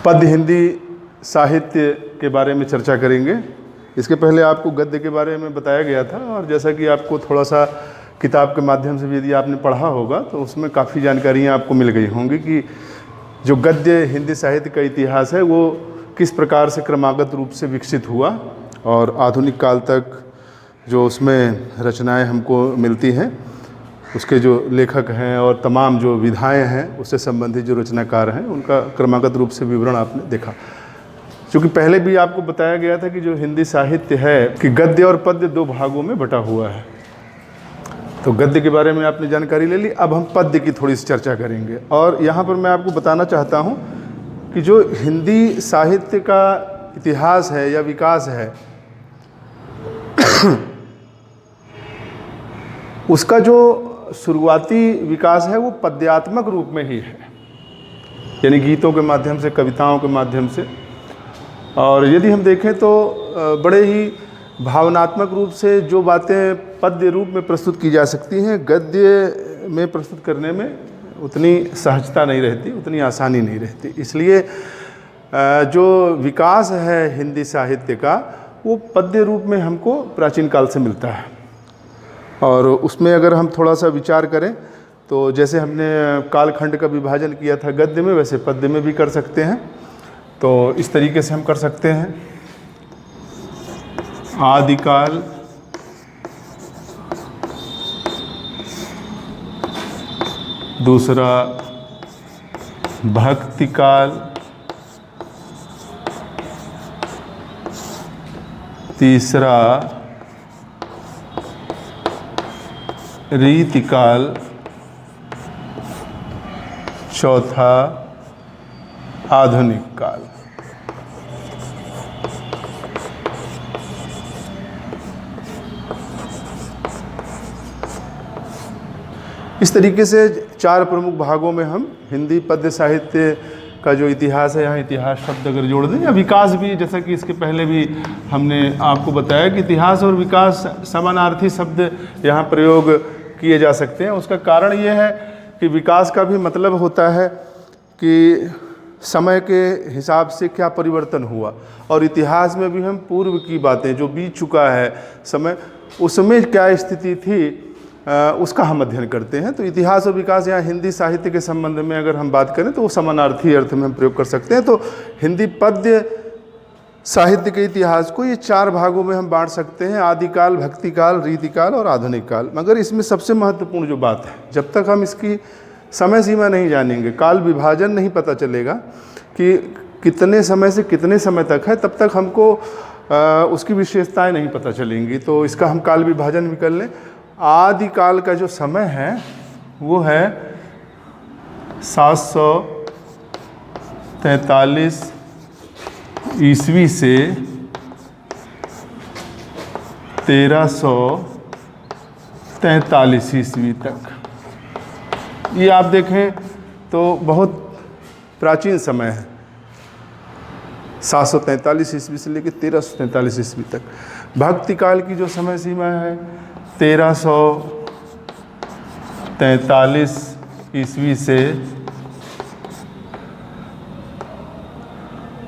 पद्य हिंदी साहित्य के बारे में चर्चा करेंगे। इसके पहले आपको गद्य के बारे में बताया गया था, और जैसा कि आपको थोड़ा सा किताब के माध्यम से भी यदि आपने पढ़ा होगा तो उसमें काफ़ी जानकारियाँ आपको मिल गई होंगी कि जो गद्य हिंदी साहित्य का इतिहास है वो किस प्रकार से क्रमागत रूप से विकसित हुआ और आधुनिक काल तक जो उसमें रचनाएं हमको मिलती हैं, उसके जो लेखक हैं और तमाम जो विधाएं हैं उससे संबंधित जो रचनाकार हैं उनका क्रमागत रूप से विवरण आपने देखा। क्योंकि पहले भी आपको बताया गया था कि जो हिंदी साहित्य है कि गद्य और पद्य दो भागों में बटा हुआ है। तो गद्य के बारे में आपने जानकारी ले ली, अब हम पद्य की थोड़ी सी चर्चा करेंगे। और यहाँ पर मैं आपको बताना चाहता हूँ कि जो हिंदी साहित्य का इतिहास है या विकास है उसका जो शुरुआती विकास है वो पद्यात्मक रूप में ही है, यानी गीतों के माध्यम से, कविताओं के माध्यम से। और यदि हम देखें तो बड़े ही भावनात्मक रूप से जो बातें पद्य रूप में प्रस्तुत की जा सकती हैं, गद्य में प्रस्तुत करने में उतनी सहजता नहीं रहती, उतनी आसानी नहीं रहती। इसलिए जो विकास है हिंदी साहित्य का वो पद्य रूप में हमको प्राचीन काल से मिलता है। और उसमें अगर हम थोड़ा सा विचार करें तो जैसे हमने कालखंड का विभाजन किया था गद्य में, वैसे पद्य में भी कर सकते हैं। तो इस तरीके से हम कर सकते हैं। आदिकाल, दूसरा भक्ति काल, तीसरा रीतिकाल, चौथा आधुनिक काल। इस तरीके से चार प्रमुख भागों में हम हिंदी पद्य साहित्य का जो इतिहास है, यहाँ इतिहास शब्द अगर जोड़ दें या विकास भी, जैसा कि इसके पहले भी हमने आपको बताया कि इतिहास और विकास समानार्थी शब्द यहाँ प्रयोग किए जा सकते हैं। उसका कारण ये है कि विकास का भी मतलब होता है कि समय के हिसाब से क्या परिवर्तन हुआ, और इतिहास में भी हम पूर्व की बातें जो बीत चुका है समय, उसमें क्या स्थिति थी उसका हम अध्ययन करते हैं। तो इतिहास और विकास यहाँ हिंदी साहित्य के संबंध में अगर हम बात करें तो वो समानार्थी अर्थ में हम प्रयोग कर सकते हैं। तो हिंदी पद्य साहित्य के इतिहास को ये चार भागों में हम बांट सकते हैं: आदिकाल, भक्तिकाल, रीतिकाल और आधुनिक काल। मगर इसमें सबसे महत्वपूर्ण जो बात है, जब तक हम इसकी समय सीमा नहीं जानेंगे, काल विभाजन नहीं पता चलेगा कि कितने समय से कितने समय तक है, तब तक हमको उसकी विशेषताएं नहीं पता चलेंगी। तो इसका हम काल विभाजन भी कर लें। आदिकाल का जो समय है वो है 743 ईस्वी से 1343 ईस्वी तक। ये आप देखें तो बहुत प्राचीन समय है, 743 ईस्वी से लेकर 1343 ईस्वी तक। भक्ति काल की जो समय सीमा है 1343 ईस्वी से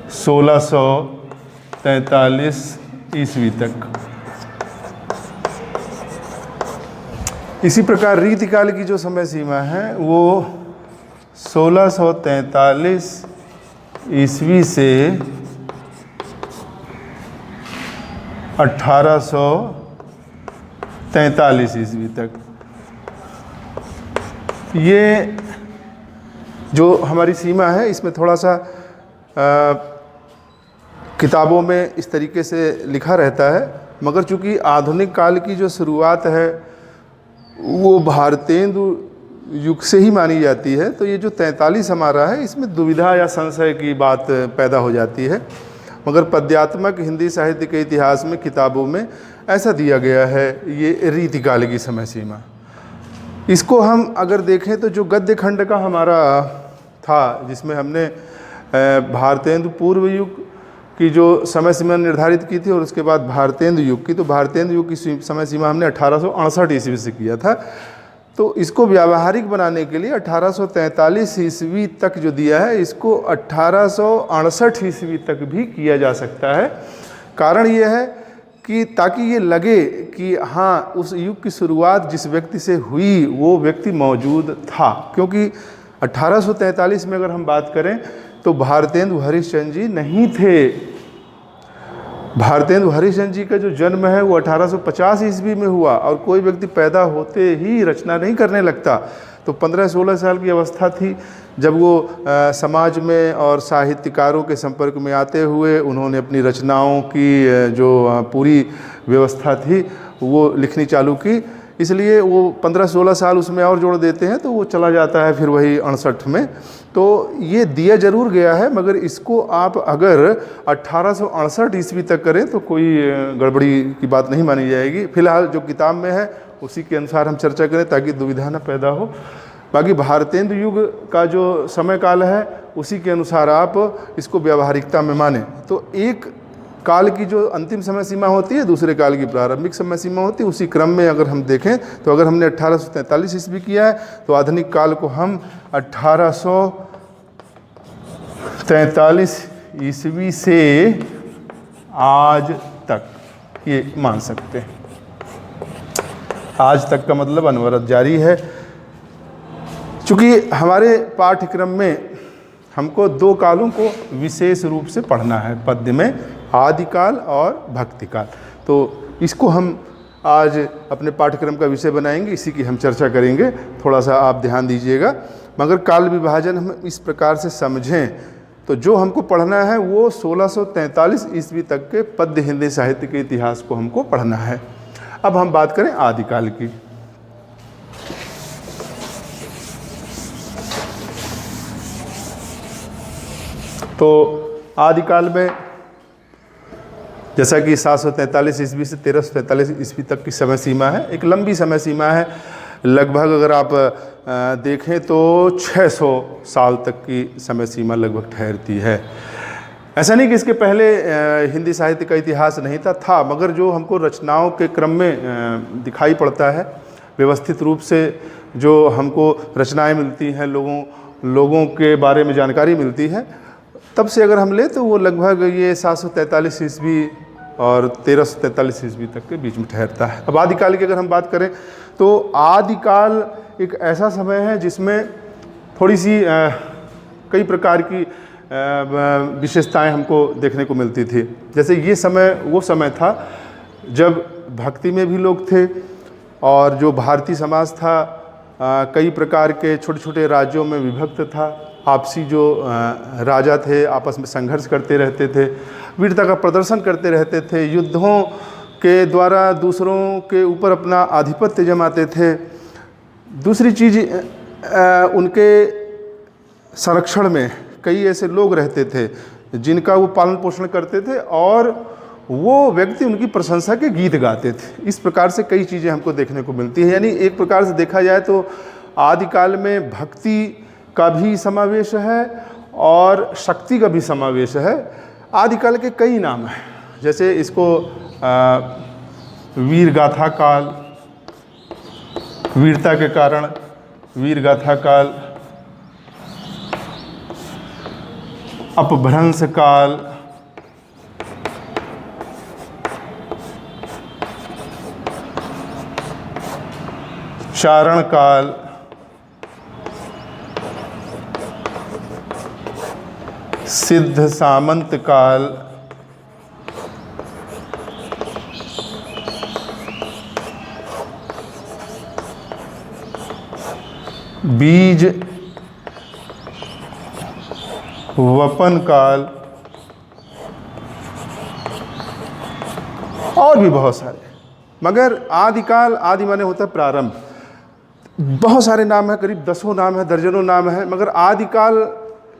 1643 ईस्वी तक। इसी प्रकार रीतिकाल की जो समय सीमा है वो 1643 ईस्वी से 1843 ईस्वी तक। ये जो हमारी सीमा है इसमें थोड़ा सा किताबों में इस तरीके से लिखा रहता है, मगर चूँकि आधुनिक काल की जो शुरुआत है वो भारतेंदु युग से ही मानी जाती है, तो ये जो 43 हमारा है इसमें दुविधा या संशय की बात पैदा हो जाती है। मगर पद्यात्मक हिंदी साहित्य के इतिहास में किताबों में ऐसा दिया गया है ये रीतिकाल की समय सीमा। इसको हम अगर देखें तो जो गद्य खंड का हमारा था, जिसमें हमने भारतेंदु पूर्व युग की जो समय सीमा निर्धारित की थी और उसके बाद भारतेंदु युग की, तो भारतेंदु युग की समय सीमा हमने 1868 ईस्वी से किया था। तो इसको व्यावहारिक बनाने के लिए 1843 ईस्वी तक जो दिया है, इसको 1868 ईस्वी तक भी किया जा सकता है। कारण ये है कि ताकि ये लगे कि हाँ, उस युग की शुरुआत जिस व्यक्ति से हुई वो व्यक्ति मौजूद था। क्योंकि 1843 में अगर हम बात करें तो भारतेंदु हरिश्चंद्र जी नहीं थे। भारतेंदु हरिश्चंद्र जी का जो जन्म है वो 1850 ईस्वी में हुआ, और कोई व्यक्ति पैदा होते ही रचना नहीं करने लगता। तो 15-16 साल की अवस्था थी जब वो समाज में और साहित्यकारों के संपर्क में आते हुए उन्होंने अपनी रचनाओं की जो पूरी व्यवस्था थी वो लिखनी चालू की। इसलिए वो 15-16 साल उसमें और जोड़ देते हैं तो वो चला जाता है फिर वही 68 में। तो ये दिया जरूर गया है, मगर इसको आप अगर 1868 ईस्वी तक करें तो कोई गड़बड़ी की बात नहीं मानी जाएगी। फिलहाल जो किताब में है उसी के अनुसार हम चर्चा करें ताकि दुविधा न पैदा हो। बाकी भारतेंदु युग का जो समय काल है उसी के अनुसार आप इसको व्यावहारिकता में माने। तो एक काल की जो अंतिम समय सीमा होती है, दूसरे काल की प्रारंभिक समय सीमा होती है। उसी क्रम में अगर हम देखें तो अगर हमने 1843 ईस्वी किया है तो आधुनिक काल को हम 1843 ईस्वी से आज तक ये मान सकते हैं। आज तक का मतलब अनवरत जारी है। चूँकि हमारे पाठ्यक्रम में हमको दो कालों को विशेष रूप से पढ़ना है पद्य में, आदिकाल और भक्तिकाल। तो इसको हम आज अपने पाठ्यक्रम का विषय बनाएंगे, इसी की हम चर्चा करेंगे। थोड़ा सा आप ध्यान दीजिएगा। मगर काल विभाजन हम इस प्रकार से समझें तो जो हमको पढ़ना है वो 1643 ईस्वी तक के पद्य हिंदी साहित्य के इतिहास को हमको पढ़ना है। अब हम बात करें आदिकाल की। तो आदिकाल में जैसा कि 743 ईस्वी से 1343 ईस्वी तक की समय सीमा है, एक लंबी समय सीमा है। लगभग अगर आप देखें तो 600 साल तक की समय सीमा लगभग ठहरती है। ऐसा नहीं कि इसके पहले हिंदी साहित्य का इतिहास नहीं था, मगर जो हमको रचनाओं के क्रम में दिखाई पड़ता है, व्यवस्थित रूप से जो हमको रचनाएं मिलती हैं, लोगों के बारे में जानकारी मिलती है, तब से अगर हम ले तो वो लगभग ये 743 ईस्वी और 1343 ईस्वी तक के बीच में ठहरता है। अब आदिकाल की अगर हम बात करें तो आदिकाल एक ऐसा समय है जिसमें थोड़ी सी कई प्रकार की विशेषताएं हमको देखने को मिलती थी। जैसे ये समय वो समय था जब भक्ति में भी लोग थे, और जो भारतीय समाज था कई प्रकार के छोटे छोटे राज्यों में विभक्त था। आपसी जो राजा थे आपस में संघर्ष करते रहते थे, वीरता का प्रदर्शन करते रहते थे, युद्धों के द्वारा दूसरों के ऊपर अपना आधिपत्य जमाते थे। दूसरी चीज़, उनके संरक्षण में कई ऐसे लोग रहते थे जिनका वो पालन पोषण करते थे, और वो व्यक्ति उनकी प्रशंसा के गीत गाते थे। इस प्रकार से कई चीज़ें हमको देखने को मिलती है। यानी एक प्रकार से देखा जाए तो आदिकाल में भक्ति का भी समावेश है और शक्ति का भी समावेश है। आदिकाल के कई नाम हैं, जैसे इसको वीर गाथा काल, वीरता के कारण वीर गाथा काल, अपभ्रंश काल, चारण काल, सिद्ध सामंत काल, बीज वपन काल, और भी बहुत सारे। मगर आदिकाल, आदि माने होता है प्रारंभ। बहुत सारे नाम हैं, करीब 10 नाम है, दर्जनों नाम है, मगर आदिकाल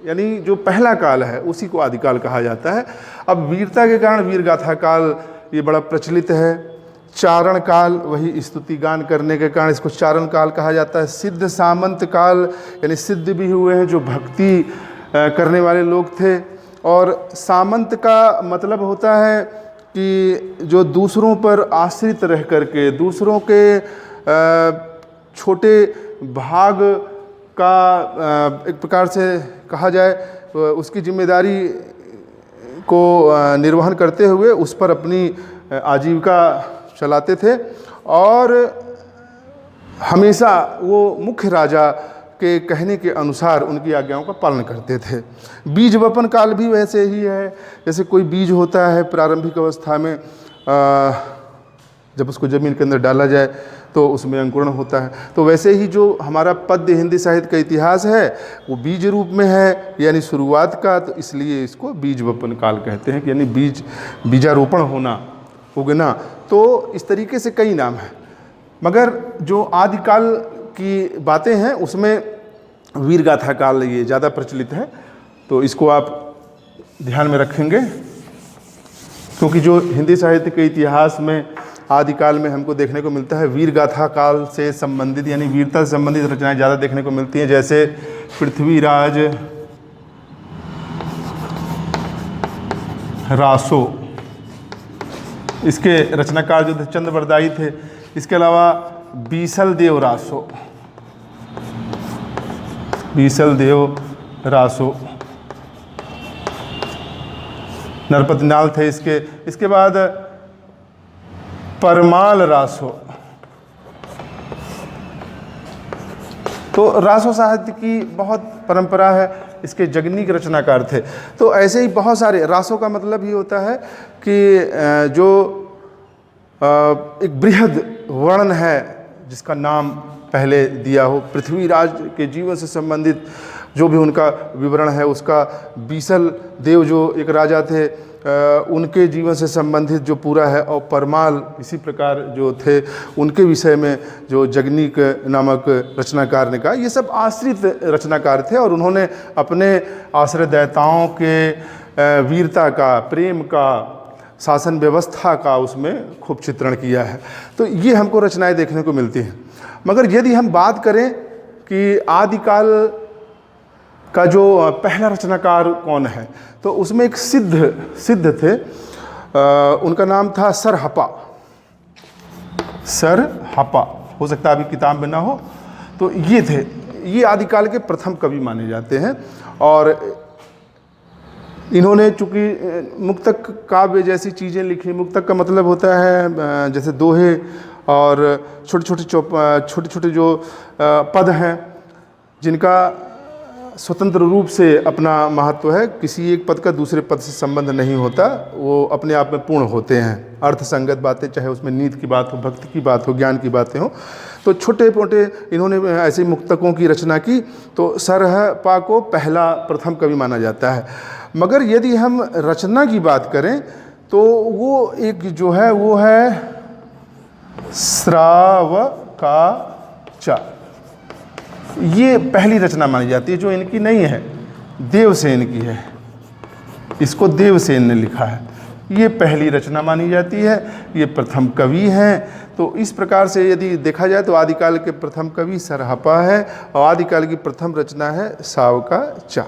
यानी जो पहला काल है उसी को आदिकाल कहा जाता है। अब वीरता के कारण वीर गाथा काल ये बड़ा प्रचलित है। चारण काल, वही स्तुति गान करने के कारण इसको चारण काल कहा जाता है। सिद्ध सामंत काल यानी सिद्ध भी हुए हैं, जो भक्ति करने वाले लोग थे। और सामंत का मतलब होता है कि जो दूसरों पर आश्रित रह करके, दूसरों के छोटे भाग का एक प्रकार से कहा जाए उसकी जिम्मेदारी को निर्वहन करते हुए उस पर अपनी आजीविका चलाते थे और हमेशा वो मुख्य राजा के कहने के अनुसार उनकी आज्ञाओं का पालन करते थे। बीज वपन काल भी वैसे ही है, जैसे कोई बीज होता है प्रारंभिक अवस्था में, जब उसको ज़मीन के अंदर डाला जाए तो उसमें अंकुरण होता है, तो वैसे ही जो हमारा पद्य हिंदी साहित्य का इतिहास है वो बीज रूप में है, यानी शुरुआत का, तो इसलिए इसको बीज वपन काल कहते हैं कि यानी बीजारोपण होना, उगना। तो इस तरीके से कई नाम हैं, मगर जो आदिकाल की बातें हैं उसमें वीर गाथा काल ये ज़्यादा प्रचलित है, तो इसको आप ध्यान में रखेंगे, क्योंकि जो हिंदी साहित्य के इतिहास में आदिकाल में हमको देखने को मिलता है वीर गाथा काल से संबंधित यानी वीरता से संबंधित रचनाएं ज़्यादा देखने को मिलती हैं, जैसे पृथ्वीराज रासो, इसके रचनाकार जो थे चंद्रवरदायी थे। इसके अलावा बीसल देव रासो, बीसल देव रासो नरपतिनाल थे इसके बाद परमाल रासो। तो रासो साहित्य की बहुत परंपरा है, इसके जगनीक रचनाकार थे। तो ऐसे ही बहुत सारे, रासो का मतलब ही होता है कि जो एक बृहद वर्णन है जिसका नाम पहले दिया हो, पृथ्वीराज के जीवन से संबंधित जो भी उनका विवरण है उसका, बीसल देव जो एक राजा थे उनके जीवन से संबंधित जो पूरा है, और परमाल इसी प्रकार जो थे उनके विषय में जो जगनीक नामक रचनाकार ने कहा। ये सब आश्रित रचनाकार थे और उन्होंने अपने आश्रयदाताओं के वीरता का, प्रेम का, शासन व्यवस्था का उसमें खूब चित्रण किया है। तो ये हमको रचनाएं देखने को मिलती हैं। मगर यदि हम बात करें कि आदिकाल का जो पहला रचनाकार कौन है, तो उसमें एक सिद्ध थे, उनका नाम था सरहपा। सरहपा, हो सकता है अभी किताब में ना हो, तो ये थे, ये आदिकाल के प्रथम कवि माने जाते हैं। और इन्होंने चूँकि मुक्तक काव्य जैसी चीज़ें लिखी, मुक्तक का मतलब होता है जैसे दोहे और छोटे छोटे जो पद हैं जिनका स्वतंत्र रूप से अपना महत्व है, किसी एक पद का दूसरे पद से संबंध नहीं होता, वो अपने आप में पूर्ण होते हैं, अर्थसंगत बातें, चाहे उसमें नीति की बात हो, भक्ति की बात हो, ज्ञान की बातें हो। तो छोटे मोटे इन्होंने ऐसे मुक्तकों की रचना की, तो सरहपा को पहला प्रथम कवि माना जाता है। मगर यदि हम रचना की बात करें तो वो एक जो है वो है श्रावकाचा, ये पहली रचना मानी जाती है, जो इनकी नहीं है, देवसेन की है, इसको देवसेन ने लिखा है, ये पहली रचना मानी जाती है, ये प्रथम कवि हैं। तो इस प्रकार से यदि देखा जाए तो आदिकाल के प्रथम कवि सरहपा है और आदिकाल की प्रथम रचना है सावकाचा।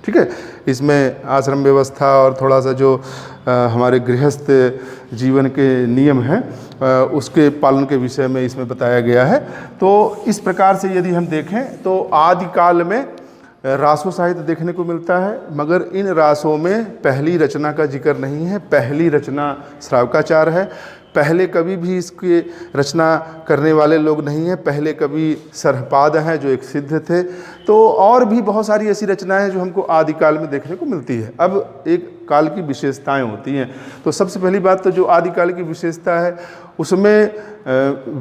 ठीक है, इसमें आश्रम व्यवस्था और थोड़ा सा जो हमारे गृहस्थ जीवन के नियम हैं उसके पालन के विषय में इसमें बताया गया है। तो इस प्रकार से यदि हम देखें तो आदिकाल में रासो साहित्य देखने को मिलता है, मगर इन रासों में पहली रचना का जिक्र नहीं है। पहली रचना श्रावकाचार है, पहले कवि भी इसकी रचना करने वाले लोग नहीं हैं, पहले कवि सरहपाद हैं जो एक सिद्ध थे। तो और भी बहुत सारी ऐसी रचनाएं हैं जो हमको आदिकाल में देखने को मिलती है। अब एक काल की विशेषताएं होती हैं, तो सबसे पहली बात तो जो आदिकाल की विशेषता है उसमें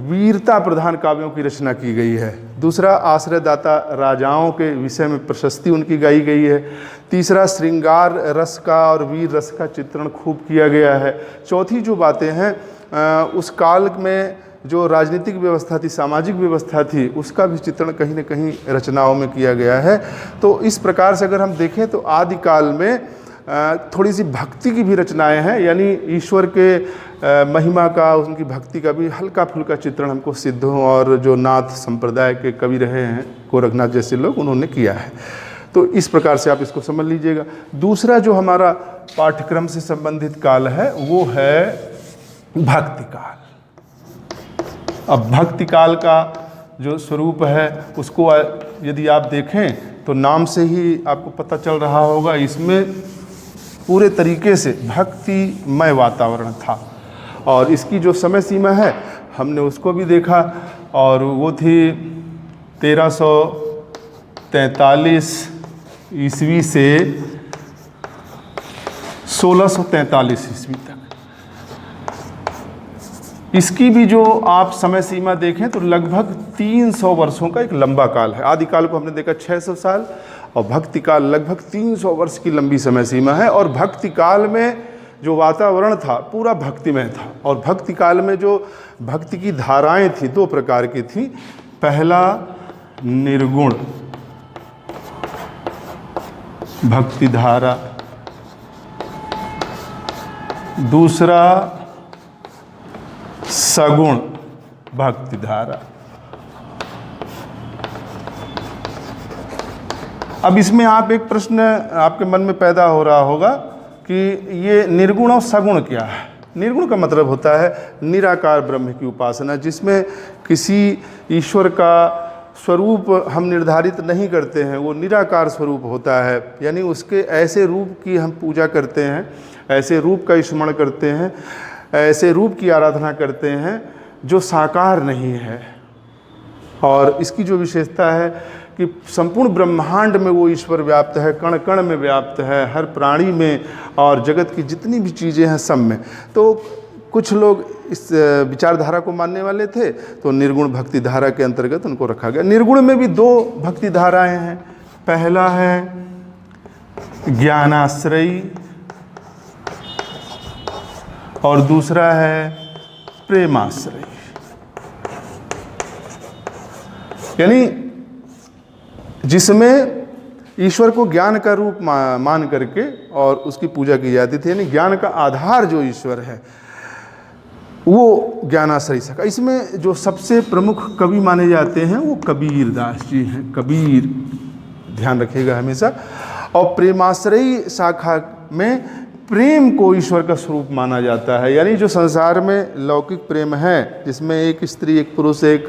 वीरता प्रधान काव्यों की रचना की गई है। दूसरा, आश्रयदाता राजाओं के विषय में प्रशस्ति उनकी गाई गई है। तीसरा, श्रृंगार रस का और वीर रस का चित्रण खूब किया गया है। चौथी जो बातें हैं उस काल में जो राजनीतिक व्यवस्था थी, सामाजिक व्यवस्था थी, उसका भी चित्रण कहीं न कहीं रचनाओं में किया गया है। तो इस प्रकार से अगर हम देखें तो आदिकाल में थोड़ी सी भक्ति की भी रचनाएं हैं, यानी ईश्वर के महिमा का, उनकी भक्ति का भी हल्का फुल्का चित्रण हमको सिद्धों और जो नाथ संप्रदाय के कवि रहे हैं, गोरखनाथ जैसे लोग, उन्होंने किया है। तो इस प्रकार से आप इसको समझ लीजिएगा। दूसरा जो हमारा पाठ्यक्रम से संबंधित काल है वो है भक्ति काल। अब भक्ति काल का जो स्वरूप है उसको यदि आप देखें तो नाम से ही आपको पता चल रहा होगा, इसमें पूरे तरीके से भक्तिमय वातावरण था। और इसकी जो समय सीमा है हमने उसको भी देखा, और वो थी 1343 ईस्वी से 1643 ईस्वी तक। इसकी भी जो आप समय सीमा देखें तो लगभग 300 वर्षों का एक लंबा काल है। आदि काल को हमने देखा 600 साल, और भक्ति काल लगभग 300 वर्ष की लंबी समय सीमा है। और भक्ति काल में जो वातावरण था पूरा भक्तिमय था। और भक्ति काल में जो भक्ति की धाराएं थी 2 प्रकार की थी। पहला निर्गुण भक्ति धारा, दूसरा सगुण भक्ति धारा। अब इसमें आप एक प्रश्न आपके मन में पैदा हो रहा होगा कि ये निर्गुण और सगुण क्या है। निर्गुण का मतलब होता है निराकार ब्रह्म की उपासना, जिसमें किसी ईश्वर का स्वरूप हम निर्धारित नहीं करते हैं, वो निराकार स्वरूप होता है। यानी उसके ऐसे रूप की हम पूजा करते हैं, ऐसे रूप का स्मरण करते हैं, ऐसे रूप की आराधना करते हैं जो साकार नहीं है। और इसकी जो विशेषता है कि संपूर्ण ब्रह्मांड में वो ईश्वर व्याप्त है, कण कण में व्याप्त है, हर प्राणी में, और जगत की जितनी भी चीज़ें हैं सब में। तो कुछ लोग इस विचारधारा को मानने वाले थे, तो निर्गुण भक्ति धारा के अंतर्गत उनको रखा गया। निर्गुण में भी 2 भक्ति धाराएं हैं। पहला है ज्ञानाश्रयी और दूसरा है प्रेमाश्रयी। यानी जिसमें ईश्वर को ज्ञान का रूप मान करके और उसकी पूजा की जाती थी। यानी ज्ञान का आधार जो ईश्वर है वो ज्ञानाश्रयी सखा। इसमें जो सबसे प्रमुख कवि माने जाते हैं वो कबीर दास जी हैं। कबीर, ध्यान रखिएगा हमेशा। और प्रेमाश्रयी शाखा में प्रेम को ईश्वर का स्वरूप माना जाता है। यानी जो संसार में लौकिक प्रेम है, जिसमें एक स्त्री, एक पुरुष, एक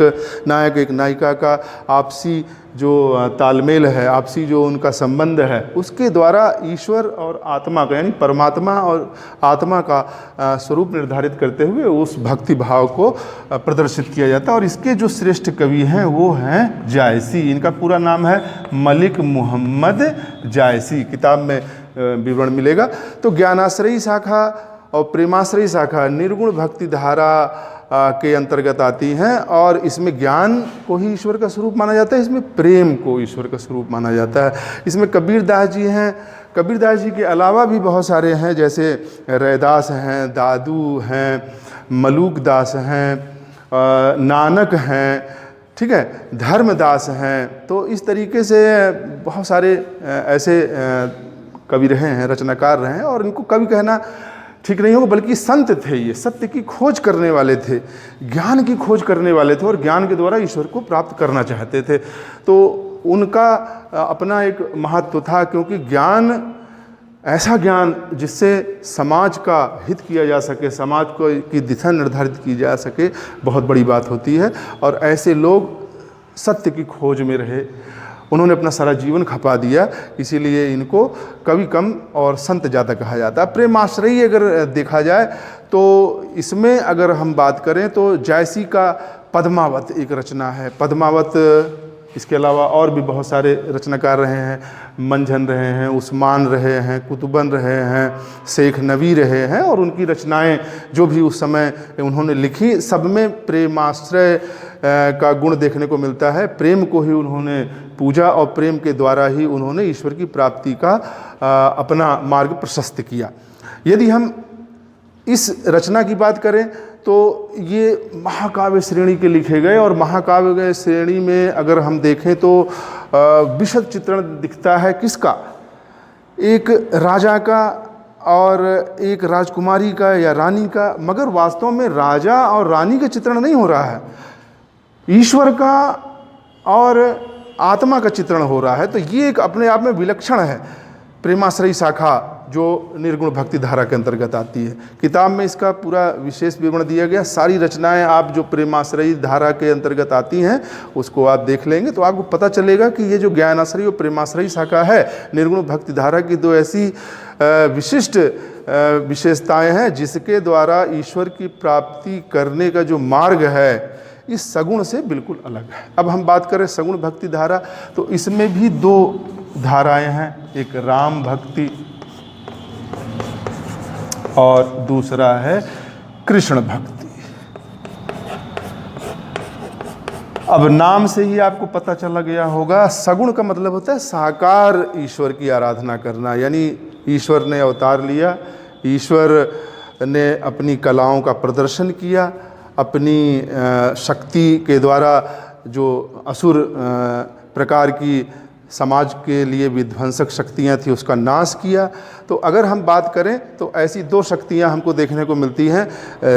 नायक, एक नायिका का आपसी जो तालमेल है, आपसी जो उनका संबंध है, उसके द्वारा ईश्वर और आत्मा का, यानी परमात्मा और आत्मा का स्वरूप निर्धारित करते हुए उस भक्ति भाव को प्रदर्शित किया जाता है। और इसके जो श्रेष्ठ कवि हैं वो हैं जायसी। इनका पूरा नाम है मलिक मोहम्मद जायसी। किताब में विवरण मिलेगा। तो ज्ञानाश्रयी शाखा और प्रेमाश्रयी शाखा निर्गुण भक्ति धारा के अंतर्गत आती हैं। और इसमें ज्ञान को ही ईश्वर का स्वरूप माना जाता है, इसमें प्रेम को ईश्वर का स्वरूप माना जाता है। इसमें कबीर दास जी हैं। कबीर दास जी के अलावा भी बहुत सारे हैं, जैसे रैदास हैं, दादू हैं, मलूक दास हैं, नानक हैं, ठीक है, धर्मदास हैं। तो इस तरीके से बहुत सारे ऐसे कवि रहे हैं, रचनाकार रहे हैं। और इनको कवि कहना ठीक नहीं होगा, बल्कि संत थे। ये सत्य की खोज करने वाले थे, ज्ञान की खोज करने वाले थे, और ज्ञान के द्वारा ईश्वर को प्राप्त करना चाहते थे। तो उनका अपना एक महत्व था, क्योंकि ज्ञान, ऐसा ज्ञान जिससे समाज का हित किया जा सके, समाज को की दिशा निर्धारित की जा सके, बहुत बड़ी बात होती है। और ऐसे लोग सत्य की खोज में रहे, उन्होंने अपना सारा जीवन खपा दिया, इसीलिए इनको कवि कम और संत ज़्यादा कहा जाता है। प्रेमाश्रयी अगर देखा जाए तो इसमें अगर हम बात करें तो जायसी का पद्मावत एक रचना है। पद्मावत, इसके अलावा और भी बहुत सारे रचनाकार रहे हैं। मंझन रहे हैं, उस्मान रहे हैं, कुतुबन रहे हैं, शेख नबी रहे हैं। और उनकी रचनाएं जो भी उस समय उन्होंने लिखी, सब में प्रेमाश्रय का गुण देखने को मिलता है। प्रेम को ही उन्होंने पूजा, और प्रेम के द्वारा ही उन्होंने ईश्वर की प्राप्ति का अपना मार्ग प्रशस्त किया। यदि हम इस रचना की बात करें तो ये महाकाव्य श्रेणी के लिखे गए। और महाकाव्य श्रेणी में अगर हम देखें तो विशद चित्रण दिखता है किसका, एक राजा का और एक राजकुमारी का या रानी का। मगर वास्तव में राजा और रानी का चित्रण नहीं हो रहा है, ईश्वर का और आत्मा का चित्रण हो रहा है। तो ये एक अपने आप में विलक्षण है प्रेमाश्रयी शाखा जो निर्गुण भक्ति धारा के अंतर्गत आती है। किताब में इसका पूरा विशेष विवरण दिया गया। सारी रचनाएं आप जो प्रेमाश्रयी धारा के अंतर्गत आती हैं उसको आप देख लेंगे तो आपको पता चलेगा कि ये जो ज्ञानाश्रयी और प्रेमाश्रयी शाखा है निर्गुण भक्ति धारा की दो ऐसी विशिष्ट विशेषताएं हैं जिसके द्वारा ईश्वर की प्राप्ति करने का जो मार्ग है इस सगुण से बिल्कुल अलग है। अब हम बात करें सगुण भक्ति धारा, तो इसमें भी दो धाराएं हैं, एक राम भक्ति और दूसरा है कृष्ण भक्ति। अब नाम से ही आपको पता चला गया होगा, सगुण का मतलब होता है साकार ईश्वर की आराधना करना, यानी ईश्वर ने अवतार लिया, ईश्वर ने अपनी कलाओं का प्रदर्शन किया, अपनी शक्ति के द्वारा जो असुर प्रकार की समाज के लिए विध्वंसक शक्तियां थी उसका नाश किया। तो अगर हम बात करें तो ऐसी दो शक्तियां हमको देखने को मिलती हैं,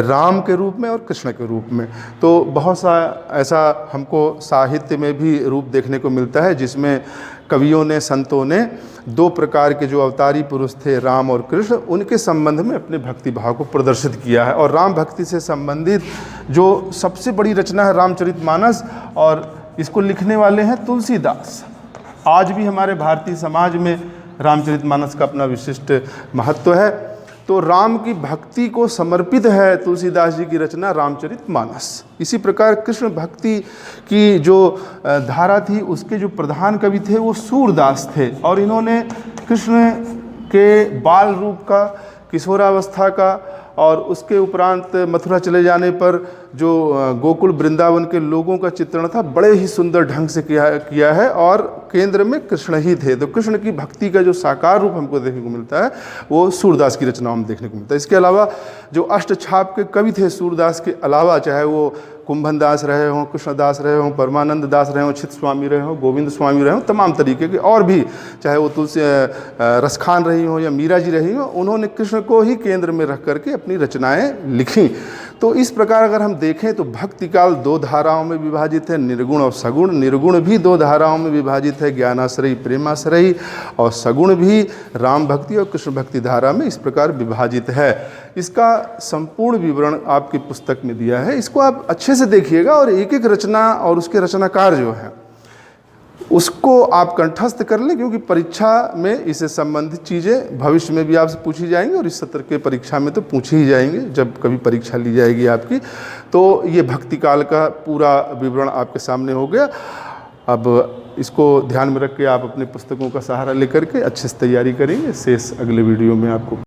राम के रूप में और कृष्ण के रूप में। तो बहुत सा ऐसा हमको साहित्य में भी रूप देखने को मिलता है जिसमें कवियों ने, संतों ने दो प्रकार के जो अवतारी पुरुष थे राम और कृष्ण, उनके संबंध में अपने भक्ति भाव को प्रदर्शित किया है। और राम भक्ति से संबंधित जो सबसे बड़ी रचना है रामचरितमानस, और इसको लिखने वाले हैं तुलसीदास। आज भी हमारे भारतीय समाज में रामचरितमानस का अपना विशिष्ट महत्व है। तो राम की भक्ति को समर्पित है तुलसीदास जी की रचना रामचरितमानस। इसी प्रकार कृष्ण भक्ति की जो धारा थी उसके जो प्रधान कवि थे वो सूरदास थे, और इन्होंने कृष्ण के बाल रूप का, किशोरावस्था का और उसके उपरांत मथुरा चले जाने पर जो गोकुल वृंदावन के लोगों का चित्रण था बड़े ही सुंदर ढंग से किया है, और केंद्र में कृष्ण ही थे। तो कृष्ण की भक्ति का जो साकार रूप हमको देखने को मिलता है वो सूरदास की रचनाओं में देखने को मिलता है। इसके अलावा जो अष्टछाप के कवि थे सूरदास के अलावा, चाहे वो कुंभन दास रहे हों, कृष्णदास रहे हों, परमानंद दास रहे हों, चित्त स्वामी रहे हों, गोविंद स्वामी रहे हों, तमाम तरीके के और भी, चाहे वो तुलसी रसखान रही हों या मीरा जी रही हों, उन्होंने कृष्ण को ही केंद्र में रख करके अपनी रचनाएं लिखी। तो इस प्रकार अगर हम देखें तो भक्ति काल दो धाराओं में विभाजित है, निर्गुण और सगुण। निर्गुण भी दो धाराओं में विभाजित है, ज्ञानाश्रयी प्रेमाश्रयी, और सगुण भी राम भक्ति और कृष्ण भक्ति धारा में इस प्रकार विभाजित है। इसका संपूर्ण विवरण आपकी पुस्तक में दिया है, इसको आप अच्छे से देखिएगा और एक एक रचना और उसके रचनाकार जो है उसको आप कंठस्थ कर लें, क्योंकि परीक्षा में इससे संबंधित चीज़ें भविष्य में भी आपसे पूछी जाएंगी और इस सत्र के परीक्षा में तो पूछी ही जाएंगे जब कभी परीक्षा ली जाएगी आपकी। तो ये भक्ति काल का पूरा विवरण आपके सामने हो गया। अब इसको ध्यान में रख के आप अपने पुस्तकों का सहारा लेकर के अच्छे से तैयारी करेंगे। शेष अगले वीडियो में आपको